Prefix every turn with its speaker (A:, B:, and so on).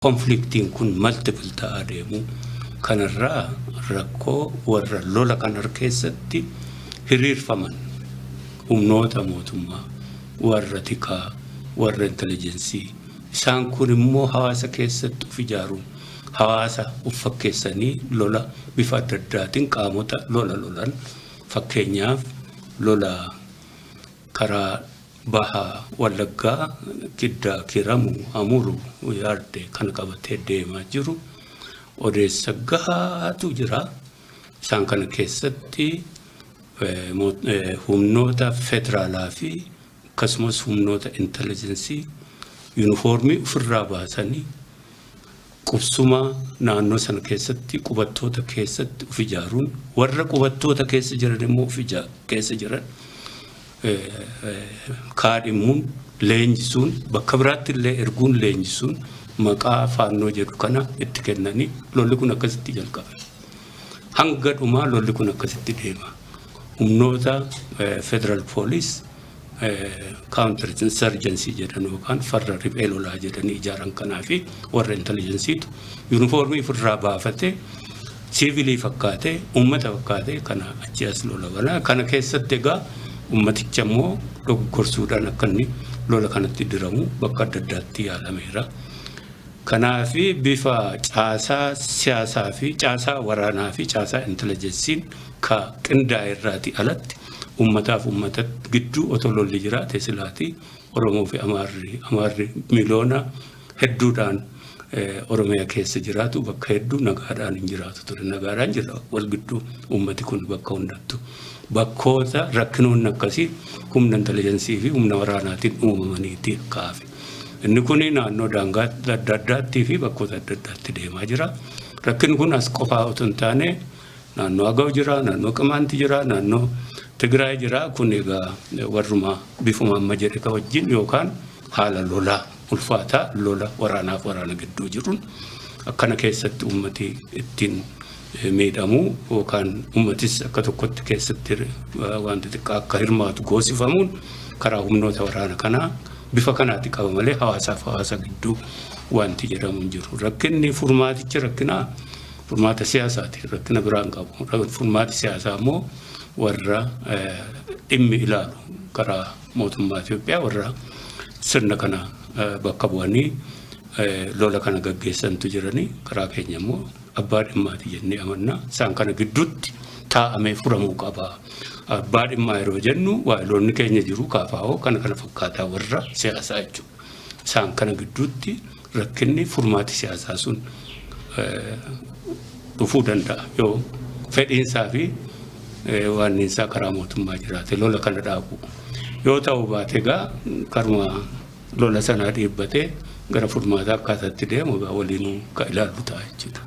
A: conflicting kun multiple ta'a deemu kanarraa rakkoo warra lola kan harkeessatti hiriirfaman humnoota mootummaa warra tikaa warra intelligensii isaan kun immoo hawaasa keessatti of ijaaruun hawaasa uffakkeessanii lola bifa adda addaatiin qaamota lolan fakkeenyaaf lola karaa baha Wallaggaa Kiddaa Kiramu Amuru yaadde kan qabatee deemaa jiru odeessa gahaatu jira isaan kana keessatti humnoota federaalaa fi akkasumas humnoota intelligensii uniformii ofirraa baasanii qubsuma naannoo sana keessatti qubattoota keessatti of ijaaruun warra qubattoota keessa jiran immoo keessa jiran kaadhimuun leenjisuun bakka biraatti illee erguun leenjisuun maqaa faannoo jedhu kana itti kennanii lolli kun akkasitti jalqabe hanga dhumaa lolli kun akkasitti deema humnoota federal police counter insurgency jedhan yookaan farra riphee lolaa jedhanii ijaaran kanaa fi warra intelligensiitu uniformii ofirraa baafatee siviilii fakkaatee uummata fakkaatee kana achi as lola kana keessatti egaa ummaticha immoo dogoggorsuudhaan akka inni lola kanatti diramu bakka adda addaatti yaalameera. Kanaaf bifa caasaa siyaasaa fi caasaa waraanaa fi caasaa intelligensiin ka qindaa'e irraati alatti ummataaf ummata gidduu otoo lolli jiraate silaati Oromoo fi Amaarri miliyoona hedduudhaan Oromiyaa keessa jiraatu bakka hedduu nagaadhaan hin jiraatu ture nagaadhaan jira wal gidduu ummati kun bakka hundattu. Bakkoota rakkinoon akkasii humna intelligensii fi humna waraanaatiin uumamaniitiin kaafe. Inni kun naannoo daangaa adda addaattii fi bakkoota adda addaatti deemaa jira. Rakkin kun as qofaa otoo hin taane naannoo Agaw jira, naannoo Qimaanti jira, naannoo Tigraay jira. Kun egaa warruma bifuma amma jedhe ka wajjin yookaan haala lolaa ulfaataa lola waraanaaf waraana gidduu jiruun akkana keessatti ummati ittiin miidhamu yookaan ummatis akka tokkotti keessatti wanti xiqqaa akka hirmaatu goosifamuun karaa humnoota waraana kanaa bifa kanaatti qaba malee hawaasaaf hawaasa gidduu wanti jedhamu hin jiru. Rakkinni furmaatichi rakkinaa furmaata siyaasaati rakkina biraan qabu. Furmaati siyaasaa immoo warra dhimmi ilaalu karaa mootummaa Itoophiyaa warra sirna kana bakka bu'anii lola kana gaggeessantu jiranii karaa keenya immoo abbaa dhimmaati jennee amanna isaan kana gidduutti taa'amee furamuu qaba. Abbaa dhimmaa yeroo jennu waayiloonni keenya jiru kaafaa'oo kana fakkaataa warra siyaasaa jechuudha. Isaan kana gidduutti rakkinni furmaati siyaasaa sun dhufuu danda'a yoo fedhiinsaa fi waanniinsaa karaa mootummaa jiraate lola kana dhaabu. Yoo ta'uu baate egaa karuma lola sanaa dhiibbatee gara furmaataa akkaataatti deemu egaa waliinuu ka ilaallu ta'a jechuudha.